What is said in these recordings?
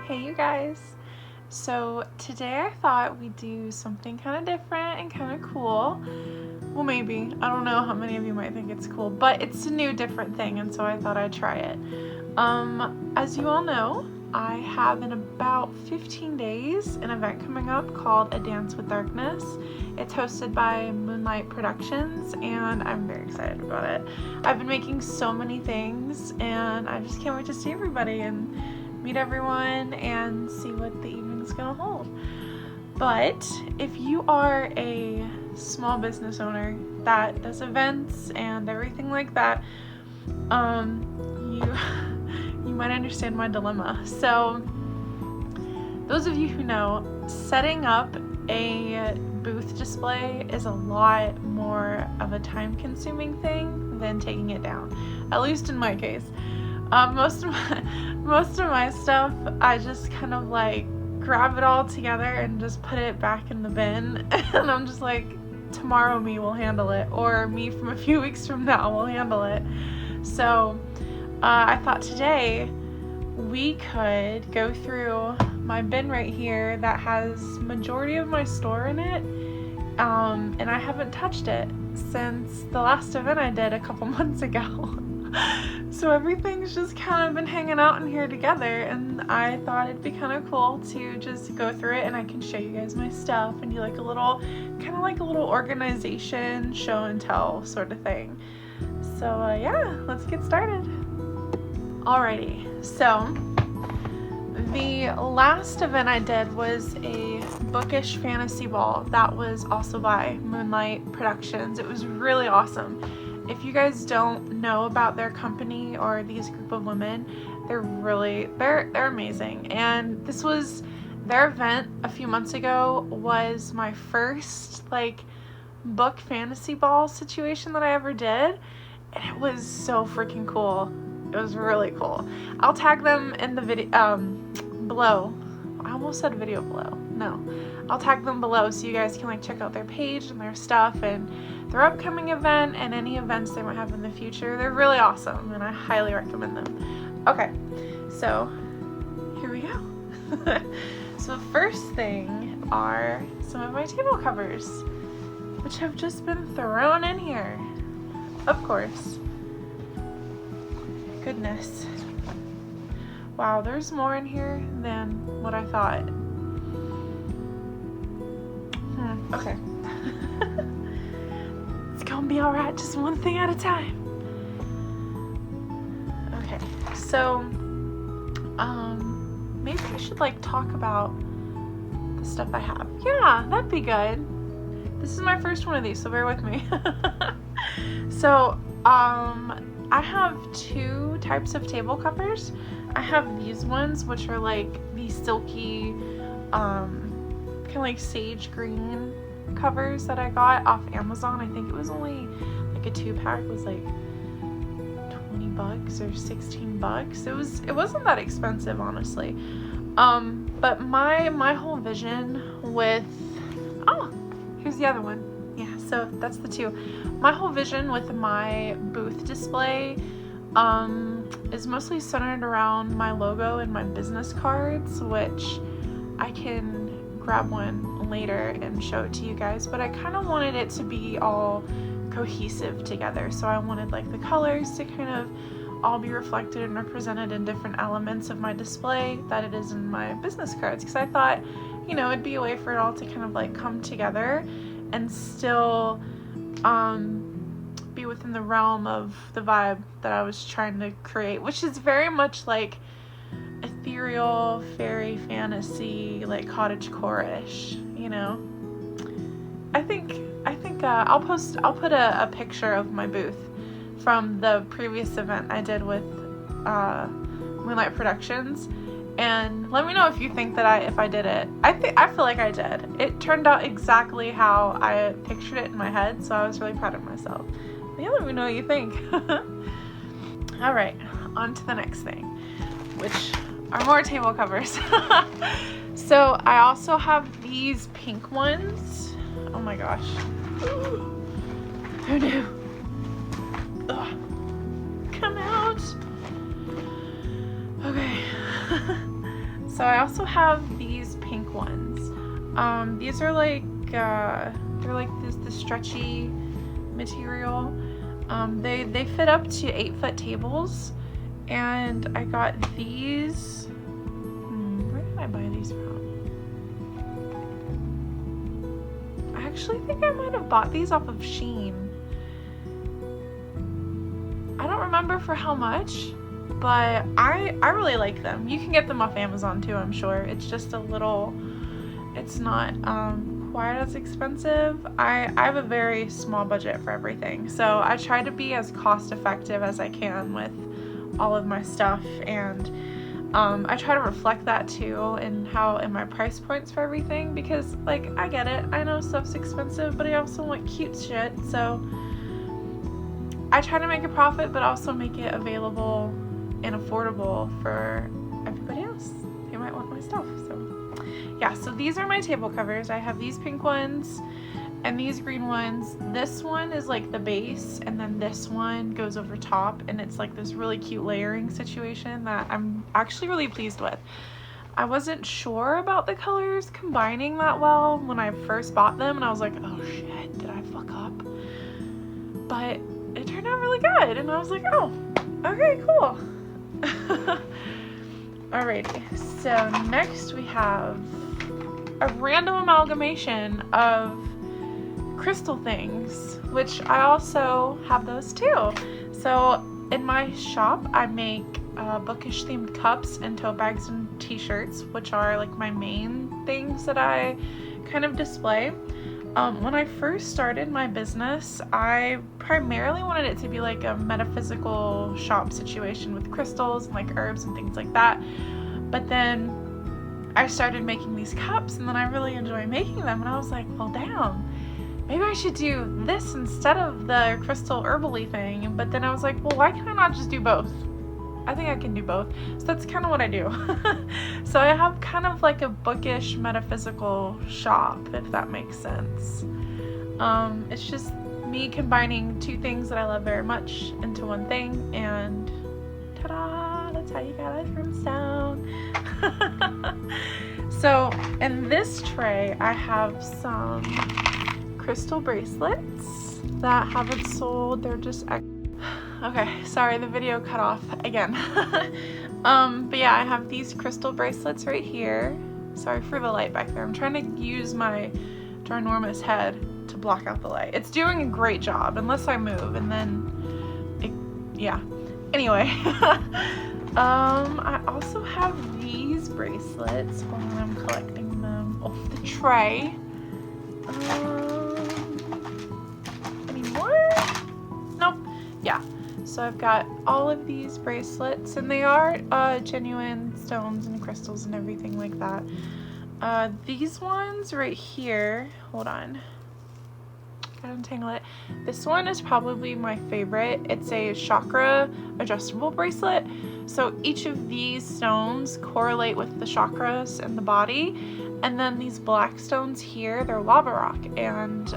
Hey you guys! So today I thought we'd do something kind of different and kind of cool. Well, maybe. I don't know how many of you might think it's cool, but it's a new different thing, and so I thought I'd try it. As you all know, I have in about 15 days an event coming up called A Dance with Darkness. It's hosted by Moonlight Productions and I'm very excited about it. I've been making so many things and I just can't wait to see everybody and meet everyone and see what the evening's gonna hold. But if you are a small business owner that does events and everything like that, you might understand my dilemma. So those of you who know, setting up a booth display is a lot more of a time-consuming thing than taking it down, at least in my case. Most of my stuff, I just kind of like grab it all together and just put it back in the bin, and I'm just like, tomorrow me will handle it, or me from a few weeks from now will handle it. So I thought today we could go through my bin right here that has majority of my store in it, and I haven't touched it since the last event I did a couple months ago. So everything's just kind of been hanging out in here together, and I thought it'd be kind of cool to just go through it and I can show you guys my stuff and do like a little, kind of like a little organization, show and tell sort of thing. So yeah, let's get started. Alrighty, so the last event I did was a bookish fantasy ball that was also by Moonlight Productions. It was really awesome. If you guys don't know about their company or these group of women, they're amazing. And this was their event a few months ago, was my first like book fantasy ball situation that I ever did, and it was so freaking cool. It was really cool. I'll tag them in the video below. I almost said video below. No. I'll tag them below so you guys can like check out their page and their stuff and their upcoming event and any events they might have in the future. They're really awesome and I highly recommend them. Okay, so here we go. So the first thing are some of my table covers, which have just been thrown in here. Of course. Goodness. Wow, there's more in here than what I thought. Okay. It's gonna be alright, just one thing at a time. Okay, so maybe I should like talk about the stuff I have. Yeah, that'd be good. This is my first one of these, so bear with me. So I have two types of table covers. I have these ones, which are like these silky kind of like sage green covers that I got off Amazon. I think it was only like a 2-pack was like $20 or $16. It wasn't that expensive, honestly. But my whole vision with, oh, here's the other one. Yeah, so that's the two. My whole vision with my booth display is mostly centered around my logo and my business cards, which I can grab one later and show it to you guys, but I kind of wanted it to be all cohesive together. So I wanted like the colors to kind of all be reflected and represented in different elements of my display that it is in my business cards, because I thought, you know, it'd be a way for it all to kind of like come together and still be within the realm of the vibe that I was trying to create, which is very much like ethereal, fairy, fantasy, like cottagecore-ish, you know. I think I'll put a picture of my booth from the previous event I did with Moonlight Productions, and let me know if you think that if I did it. I feel like I did. It turned out exactly how I pictured it in my head, so I was really proud of myself. But yeah, let me know what you think. All right, on to the next thing, which are more table covers. So I also have these pink ones. Oh my gosh. Who knew? Ugh. Come out. Okay. So I also have these pink ones. These are like, they're like this stretchy material. They fit up to 8-foot tables, and I got these. Where did I buy these from? I actually think I might have bought these off of Shein. I don't remember for how much, but I really like them. You can get them off Amazon too, I'm sure. It's just a little, it's not quite as expensive. I have a very small budget for everything, so I try to be as cost effective as I can with all of my stuff, and I try to reflect that too in my price points for everything, because like, I get it, I know stuff's expensive, but I also want cute shit, so I try to make a profit but also make it available and affordable for everybody else who might want my stuff. So yeah, so these are my table covers. I have these pink ones and these green ones. This one is like the base, and then this one goes over top, and it's like this really cute layering situation that I'm actually really pleased with. I wasn't sure about the colors combining that well when I first bought them, and I was like, oh shit, did I fuck up? But it turned out really good, and I was like, oh, okay, cool. Alrighty, so next we have a random amalgamation of crystal things, which I also have those too. So in my shop, I make bookish themed cups and tote bags and t-shirts, which are like my main things that I kind of display. When I first started my business, I primarily wanted it to be like a metaphysical shop situation with crystals and like herbs and things like that. But then I started making these cups, and then I really enjoy making them, and I was like, well, damn, maybe I should do this instead of the crystal herbally thing. But then I was like, well, why can I not just do both? I think I can do both. So that's kind of what I do. So I have kind of like a bookish metaphysical shop, if that makes sense. It's just me combining two things that I love very much into one thing, and ta-da, that's how you got Earth&Stone. So in this tray, I have some crystal bracelets that haven't sold. They're just okay, sorry, the video cut off again. But yeah, I have these crystal bracelets right here. Sorry for the light back there. I'm trying to use my ginormous head to block out the light. It's doing a great job, unless I move, and then yeah. Anyway, I also have these bracelets. Hold on, I'm collecting them off the tray. Any more? Nope. Yeah. So I've got all of these bracelets, and they are genuine stones and crystals and everything like that. These ones right here, hold on, gotta untangle it. This one is probably my favorite. It's a chakra adjustable bracelet. So each of these stones correlate with the chakras in the body. And then these black stones here, they're lava rock. And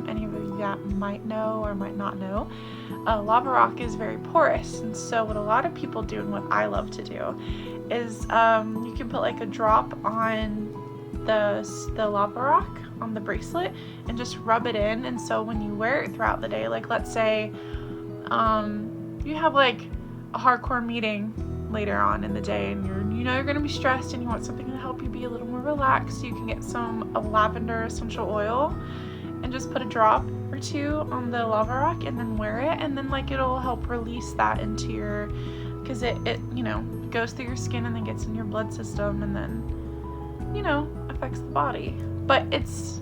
any of you that might know or might not know, lava rock is very porous. And so what a lot of people do, and what I love to do, is you can put like a drop on the lava rock on the bracelet and just rub it in. And so when you wear it throughout the day, like let's say you have like a hardcore meeting later on in the day, and you're gonna be stressed, and you want something to help you be a little more relaxed, you can get some lavender essential oil and just put a drop or two on the lava rock and then wear it, and then like it'll help release that into your, because it goes through your skin and then gets in your blood system, and then affects the body. But it's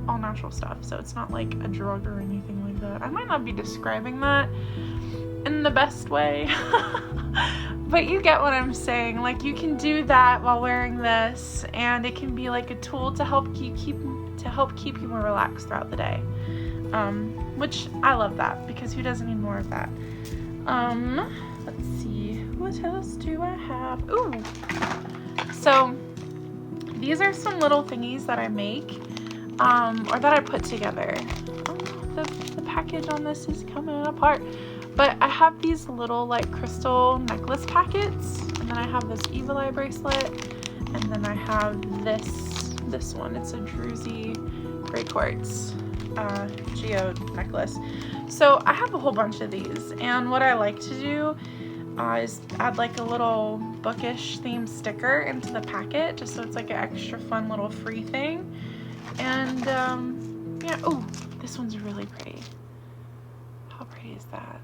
all natural stuff, so it's not like a drug or anything like that. I might not be describing that in the best way, but you get what I'm saying. Like, you can do that while wearing this, and it can be like a tool to help you keep you more relaxed throughout the day, which I love that, because who doesn't need more of that? Let's see, what else do I have? Ooh, so these are some little thingies that I make, or that I put together. Oh, the package on this is coming apart. But I have these little like crystal necklace packets, and then I have this evil eye bracelet, And then I have this one. It's a druzy gray quartz geode necklace. So I have a whole bunch of these, and what I like to do is add like a little bookish themed sticker into the packet, just so it's like an extra fun little free thing. And yeah, oh, this one's really pretty. How pretty is that?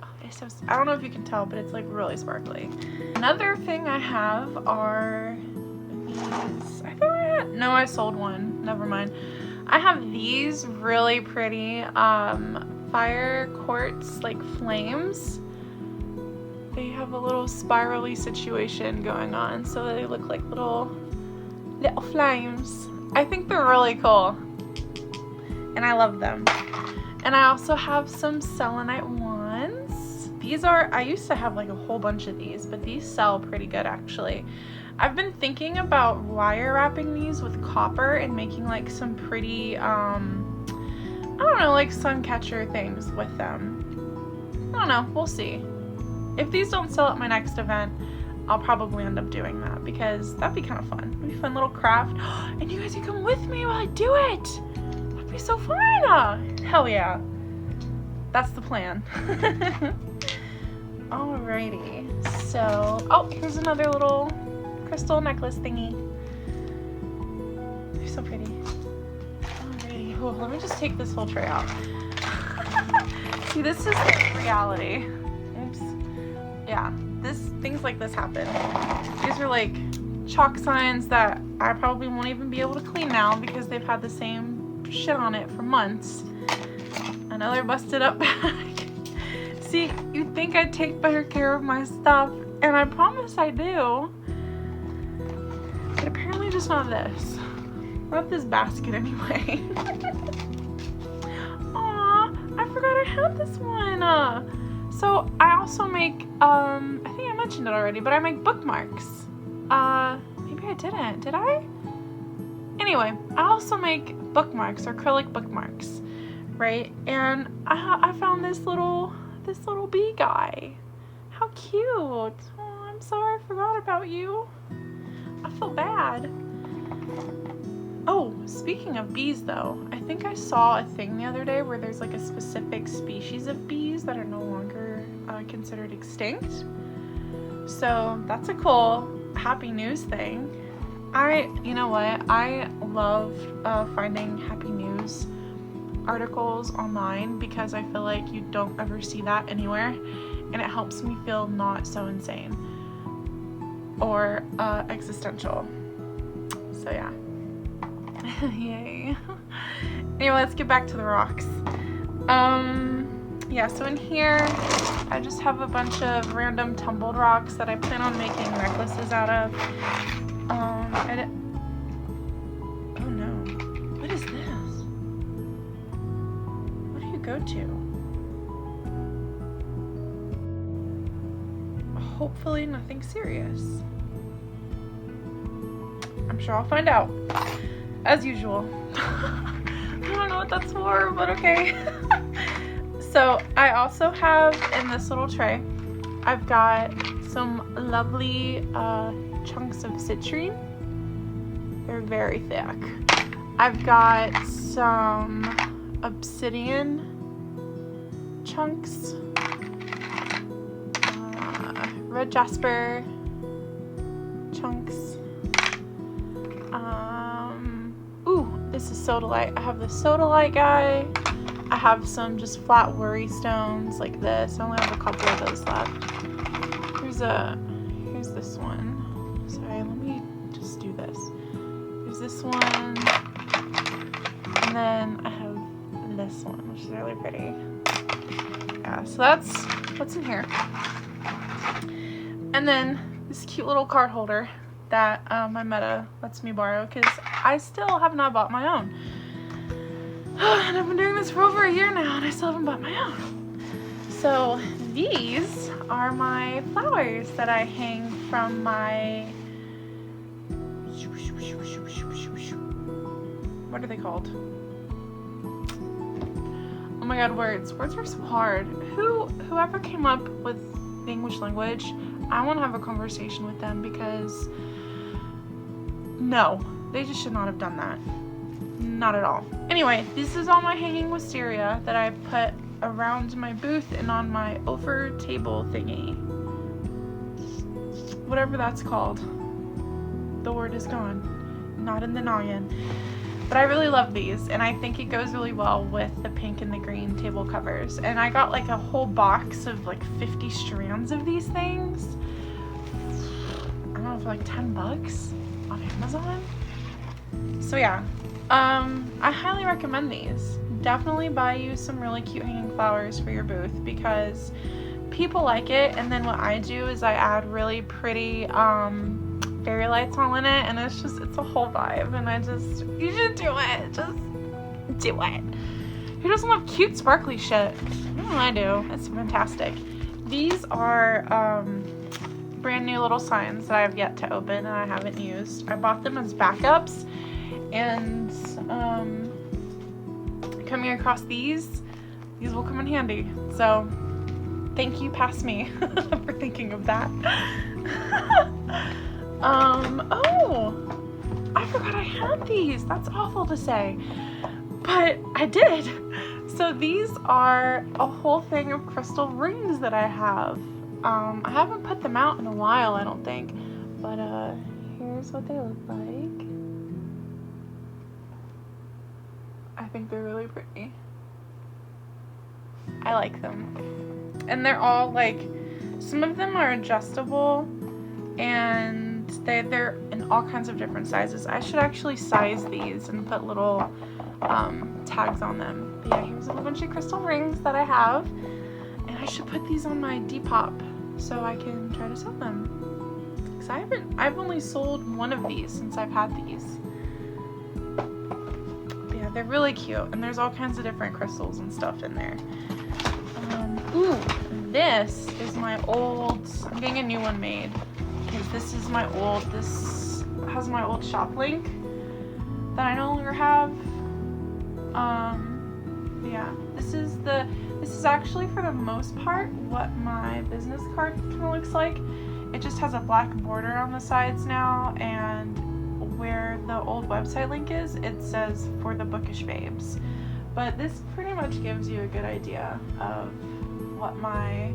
Oh, it's so, I don't know if you can tell, but it's like really sparkly. Another thing I have are these. I thought I had, no, I sold one, never mind. I have these really pretty fire quartz like flames. They have a little spirally situation going on, so they look like little flames. I think they're really cool, and I love them. And I also have some selenite wands. These are, I used to have like a whole bunch of these, but these sell pretty good actually. I've been thinking about wire wrapping these with copper and making like some pretty, I don't know, like sun catcher things with them. I don't know, we'll see. If these don't sell at my next event, I'll probably end up doing that because that'd be kind of fun. It'd be a fun little craft. And you guys can come with me while I do it. That'd be so fun. Hell yeah. That's the plan. Alrighty. So, oh, here's another little crystal necklace thingy. They're so pretty. Alrighty. Oh, let me just take this whole tray out. See, this is reality. Oops. Yeah, things like this happen. These are like chalk signs that I probably won't even be able to clean now because they've had the same shit on it for months. Another busted up bag. See, you'd think I'd take better care of my stuff, and I promise I do. But apparently just not this. Not this basket anyway. Aw, I forgot I had this one. So I also make, I think I mentioned it already, but I make bookmarks. Maybe I didn't, did I? Anyway, I also make bookmarks, or acrylic bookmarks, right? And I found this little bee guy. How cute. Oh, I'm sorry I forgot about you. I feel bad. Oh, speaking of bees though, I think I saw a thing the other day where there's like a specific species of bees that are no longer considered extinct. So that's a cool happy news thing. You know what? I love finding happy news articles online because I feel like you don't ever see that anywhere, and it helps me feel not so insane or existential. So yeah. Yay. Anyway, let's get back to the rocks. Yeah, so in here I just have a bunch of random tumbled rocks that I plan on making necklaces out of. Oh no, what is this? What do you go to? Hopefully nothing serious. I'm sure I'll find out, as usual. I don't know what that's for, but okay. So I also have in this little tray, I've got some lovely chunks of citrine. They're very thick. I've got some obsidian chunks, red jasper chunks. Ooh, this is sodalite. I have the sodalite guy. I have some just flat worry stones like this. I only have a couple of those left. Here's this one. Sorry, let me just do this. There's this one, and then I have this one, which is really pretty. Yeah, so that's what's in here. And then this cute little card holder that my Meta lets me borrow because I still have not bought my own. And I've been doing this for over a year now and I still haven't bought my own. So these are my flowers that I hang from my, what are they called? Oh my god, words are so hard. Whoever came up with the English language, I want to have a conversation with them because no, they just should not have done that. Not at all. Anyway, this is all my hanging wisteria that I put around my booth and on my over table thingy. Whatever that's called. The word is gone. Not in the noggin. But I really love these, and I think it goes really well with the pink and the green table covers. And I got like a whole box of like 50 strands of these things. I don't know, for like 10 bucks on Amazon. So yeah, I highly recommend these. Definitely buy you some really cute hanging flowers for your booth because people like it. And then what I do is I add really pretty fairy lights all in it, and it's a whole vibe. And you should do it. Just do it. Who doesn't love cute sparkly shit? I do. It's fantastic. These are brand new little signs that I have yet to open and I haven't used. I bought them as backups, and coming across these will come in handy. So thank you past me for thinking of that. Oh, I forgot I had these. That's awful to say, but I did. So these are a whole thing of crystal rings that I have. I haven't put them out in a while, I don't think, but here's what they look like. I think they're really pretty. I like them. And they're all like, some of them are adjustable, and they're in all kinds of different sizes. I should actually size these and put little tags on them. But yeah, here's a whole bunch of crystal rings that I have, and I should put these on my Depop so I can try to sell them. Because I've only sold one of these since I've had these. But yeah, they're really cute, and there's all kinds of different crystals and stuff in there. Ooh, this is my old, I'm getting a new one made. Because this has my old shop link that I no longer have. Yeah, this is actually for the most part what my business card kind of looks like. It just has a black border on the sides now, and where the old website link is, it says for the bookish babes. But this pretty much gives you a good idea of what my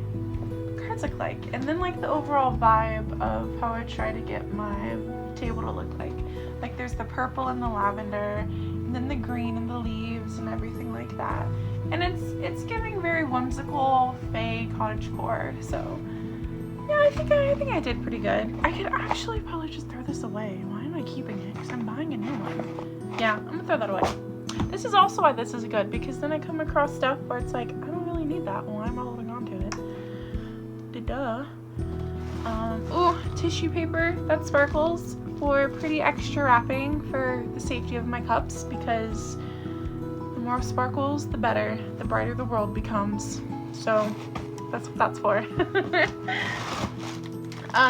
cards look like, and then like the overall vibe of how I try to get my table to look like. Like there's the purple and the lavender, and then the green and the leaves and everything like that. And it's giving very whimsical, fey cottagecore. So yeah, I think I did pretty good. I could actually probably just throw this away. Why am I keeping it? Because I'm buying a new one. Yeah, I'm gonna throw that away. This is also why this is good, because then I come across stuff where it's like, I don't really need that. Well, I'm holding on to it. Duh. Ooh, tissue paper that sparkles for pretty extra wrapping for the safety of my cups, because the more sparkles, the better. The brighter the world becomes. So that's what that's for.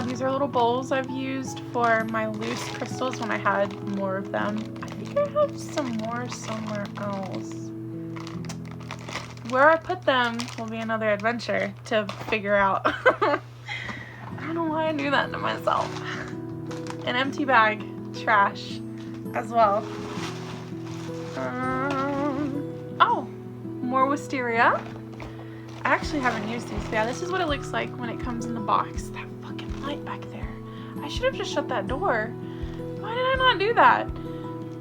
These are little bowls I've used for my loose crystals when I had more of them. I think I have some more somewhere else. Where I put them will be another adventure to figure out. I don't know why I do that to myself. An empty bag, trash, as well. Oh, more wisteria. I actually haven't used these. But yeah, this is what it looks like when it comes in the box. That fucking light back there. I should have just shut that door. Why did I not do that?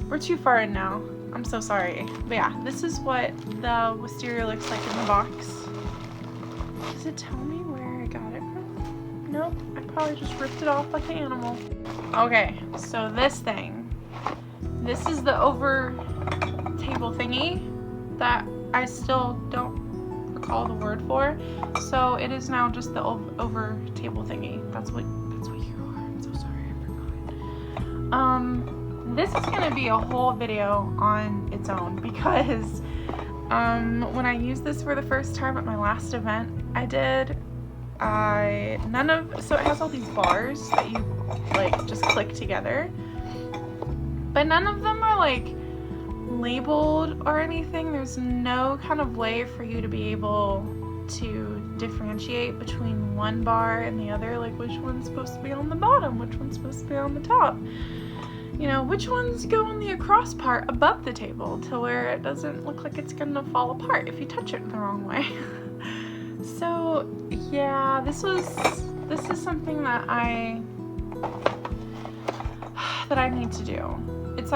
We're too far in now. I'm so sorry. But yeah, this is what the wisteria looks like in the box. Does it tell me where I got it from? Nope, I probably just ripped it off like an animal. Okay, so this thing. This is the over table thingy that I still don't recall the word for. So it is now just the over table thingy. That's what you are. I'm so sorry, I forgot. This is gonna be a whole video on its own, because when I used this for the first time at my last event I did, so it has all these bars that you like just click together, but none of them are like labeled or anything. There's no kind of way for you to be able to differentiate between one bar and the other, like which one's supposed to be on the bottom, which one's supposed to be on the top. You know, which ones go on the across part above the table to where it doesn't look like it's gonna fall apart if you touch it the wrong way. So yeah, this is something that I need to do. It's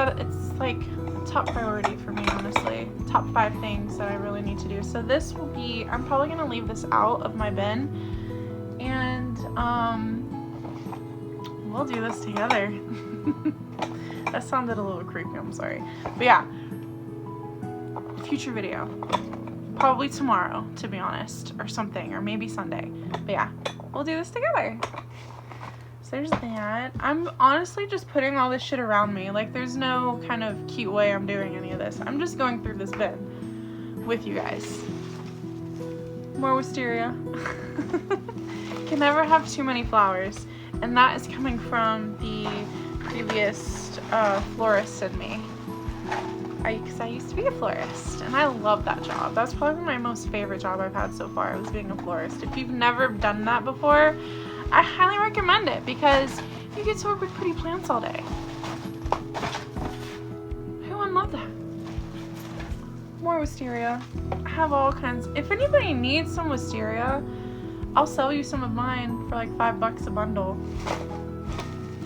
like top priority for me, honestly. Top 5 things that I really need to do. So this will be, I'm probably gonna leave this out of my bin, and we'll do this together. That sounded a little creepy, I'm sorry. But yeah, future video. Probably tomorrow, to be honest, or something, or maybe Sunday. But yeah, we'll do this together. So there's that. I'm honestly just putting all this shit around me. Like, there's no kind of cute way I'm doing any of this. I'm just going through this bin with you guys. More wisteria. Can never have too many flowers. And that is coming from the previous florist in me. Because I used to be a florist, and I love that job. That's probably my most favorite job I've had so far, was being a florist. If you've never done that before, I highly recommend it, because you get to work with pretty plants all day. Who wouldn't love that? More wisteria. I have all kinds. If anybody needs some wisteria, I'll sell you some of mine for like $5 a bundle.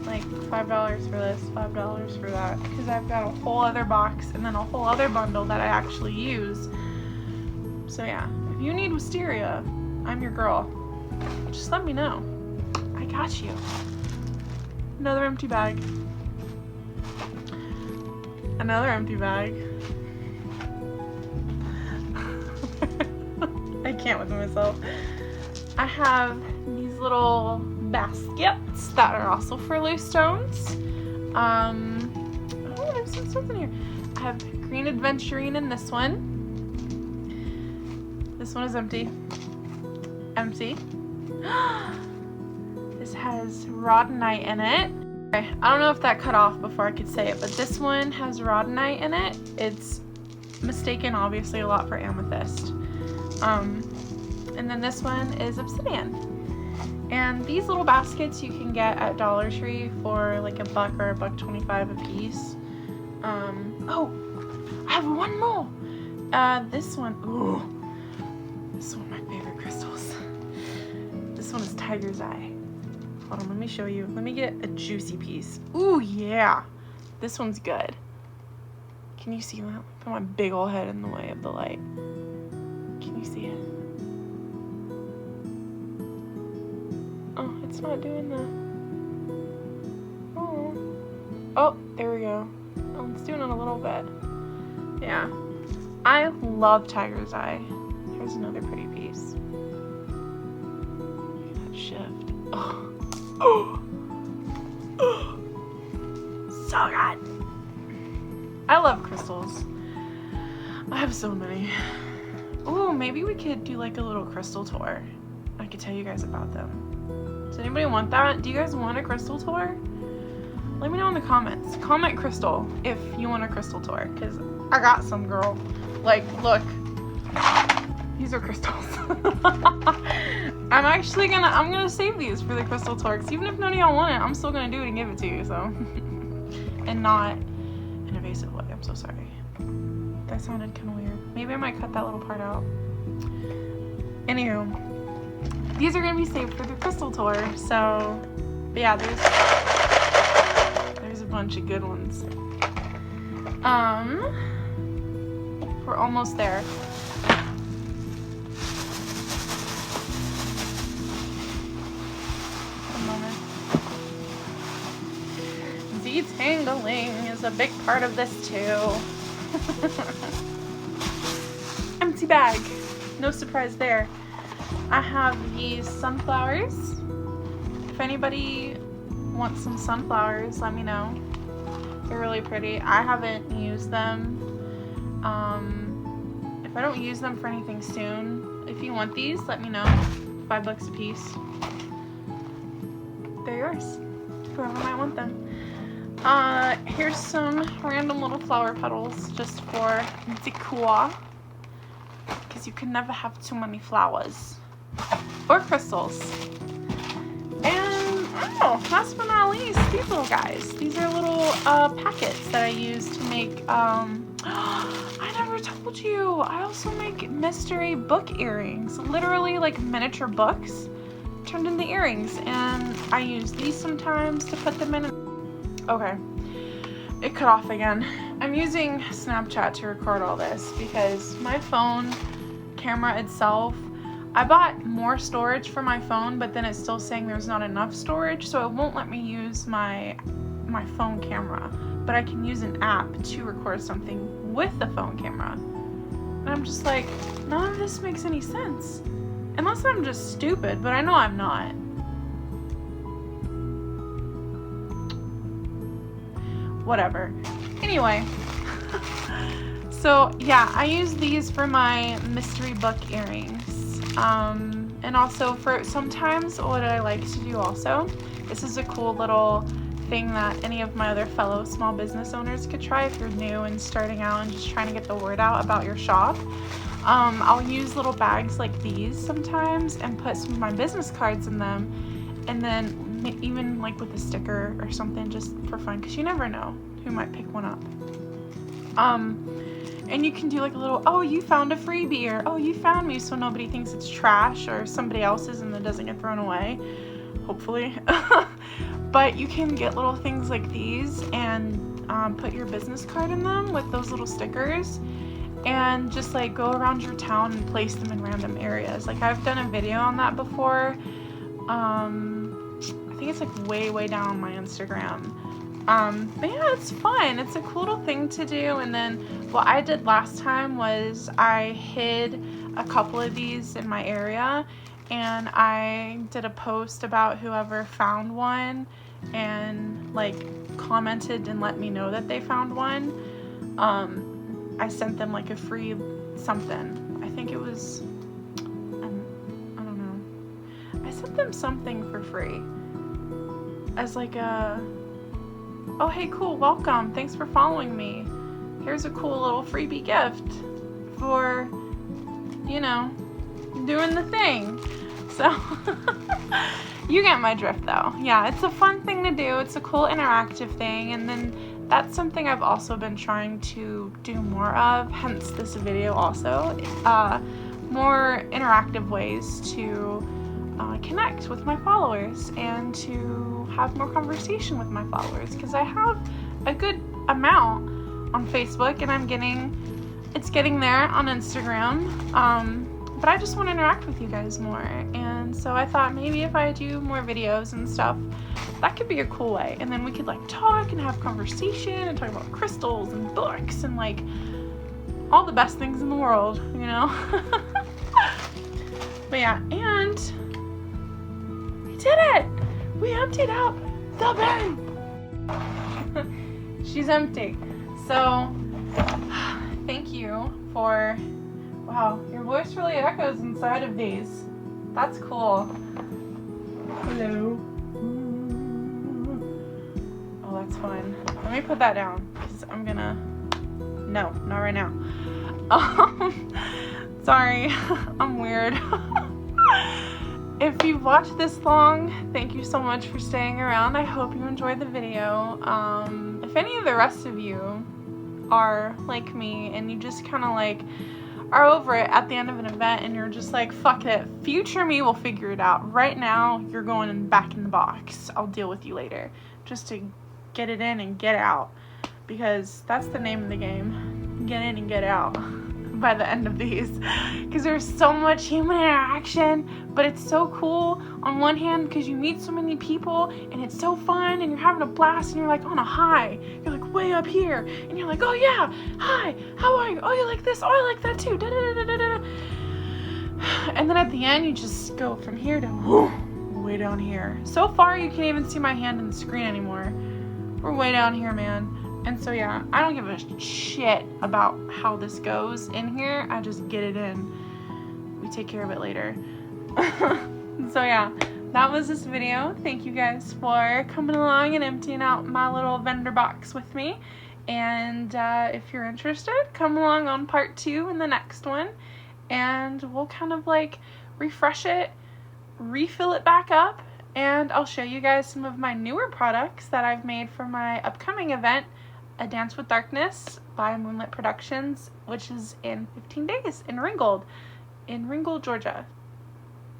Like $5 for this, $5 for that, because I've got a whole other box and then a whole other bundle that I actually use. So yeah, if you need wisteria, I'm your girl. Just let me know. I got you. Another empty bag. Another empty bag. I can't with myself. I have these little baskets that are also for loose stones. Oh, there's some stones in here. I have green adventurine in this one. This one is empty. Empty. This has rhodonite in it. Okay, I don't know if that cut off before I could say it, but this one has rhodonite in it. It's mistaken, obviously, a lot for amethyst. And then this one is obsidian. And these little baskets you can get at Dollar Tree for like $1 or $1.25 a piece. Oh, I have one more. This one, ooh, this is one of my favorite crystals. This one is Tiger's Eye. Hold on, let me show you. Let me get a juicy piece. Ooh, yeah. This one's good. Can you see that? Put my big old head in the way of the light. Can you see it? Oh, it's not doing the... Oh. Oh, there we go. Oh, it's doing it a little bit. Yeah. I love Tiger's Eye. Here's another pretty piece. Look at that shift. Oh. Oh. Oh. So good. I love crystals. I have so many. Ooh, maybe we could do like a little crystal tour. I could tell you guys about them. Does anybody want that? Do you guys want a crystal tour? Let me know in the comments. Comment crystal if you want a crystal tour, because I got some, girl. Like, look. These are crystals. I'm gonna save these for the crystal tour, because even if none of y'all want it, I'm still gonna do it and give it to you, so. And not in an invasive way, I'm so sorry. That sounded kind of weird. Maybe I might cut that little part out. Anywho. These are going to be saved for the crystal tour, so, but yeah, there's a bunch of good ones. We're almost there. A moment. Detangling is a big part of this too. Empty bag. No surprise there. I have these sunflowers. If anybody wants some sunflowers, let me know. They're really pretty. I haven't used them. If I don't use them for anything soon, if you want these, let me know. $5 a piece. They're yours. Whoever might want them. Here's some random little flower petals just for decor. Because you can never have too many flowers. or crystals. And oh, last but not least, these little guys. These are little packets that I use to make, I never told you, I also make mystery book earrings. Literally like miniature books turned into earrings. And I use these sometimes to put them in. Okay, it cut off again. I'm using Snapchat to record all this because my phone camera itself, I bought more storage for my phone, but then it's still saying there's not enough storage, so it won't let me use my phone camera. But I can use an app to record something with the phone camera. And I'm just like, none of this makes any sense. Unless I'm just stupid, but I know I'm not. Whatever. Anyway. So yeah, I use these for my mystery book earrings. And also for sometimes what I like to do also, this is a cool little thing that any of my other fellow small business owners could try if you're new and starting out and just trying to get the word out about your shop. I'll use little bags like these sometimes and put some of my business cards in them, and then even like with a sticker or something just for fun, because you never know who might pick one up. And you can do like a little, oh, you found a freebie, or oh, you found me, so nobody thinks it's trash or somebody else's and it doesn't get thrown away, hopefully. But you can get little things like these and put your business card in them with those little stickers, and just like go around your town and place them in random areas. Like I've done a video on that before. I think it's like way down on my Instagram. But yeah, it's fun. It's a cool little thing to do. And then what I did last time was I hid a couple of these in my area, and I did a post about whoever found one and like commented and let me know that they found one. I sent them like a free something. I think it was, I don't know. I sent them something for free as like a, oh, hey, cool, welcome, thanks for following me. Here's a cool little freebie gift for, you know, doing the thing. So, you get my drift though. Yeah, it's a fun thing to do. It's a cool interactive thing. And then that's something I've also been trying to do more of, hence this video also. More interactive ways to connect with my followers and to have more conversation with my followers, because I have a good amount on Facebook and it's getting there on Instagram, but I just want to interact with you guys more. And so I thought maybe if I do more videos and stuff, that could be a cool way, and then we could like talk and have conversation and talk about crystals and books and like all the best things in the world, you know. But yeah, and we did it! We emptied out the bin! She's empty. So, thank you for, wow, your voice really echoes inside of these. That's cool. Hello. Oh, that's fun. Let me put that down, because I'm gonna, no, not right now. Sorry, I'm weird. If you've watched this long, thank you so much for staying around. I hope you enjoyed the video. If any of the rest of you are like me and you just kind of like are over it at the end of an event and you're just like, fuck it, future me will figure it out. Right now, you're going back in the box. I'll deal with you later. Just to get it in and get out, because that's the name of the game. Get in and get out by the end of these, because there's so much human interaction, but it's so cool on one hand because you meet so many people and it's so fun and you're having a blast and you're like on a high, you're like way up here and you're like, oh yeah, hi, how are you, oh you like this, oh I like that too, da, da, da, da, da. And then at the end you just go from here to whoo, way down here. So far you can't even see my hand in the screen anymore. We're way down here, man. And so yeah, I don't give a shit about how this goes in here. I just get it in. We take care of it later. So yeah, that was this video. Thank you guys for coming along and emptying out my little vendor box with me. And if you're interested, come along on part 2 in the next one. And we'll kind of like refresh it, refill it back up, and I'll show you guys some of my newer products that I've made for my upcoming event, A Dance with Darkness by Moonlit Productions, which is in 15 days in Ringgold, Georgia.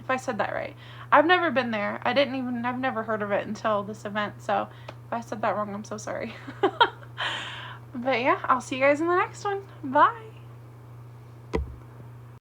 If I said that right. I've never been there. I've never heard of it until this event, so if I said that wrong, I'm so sorry. But yeah, I'll see you guys in the next one. Bye!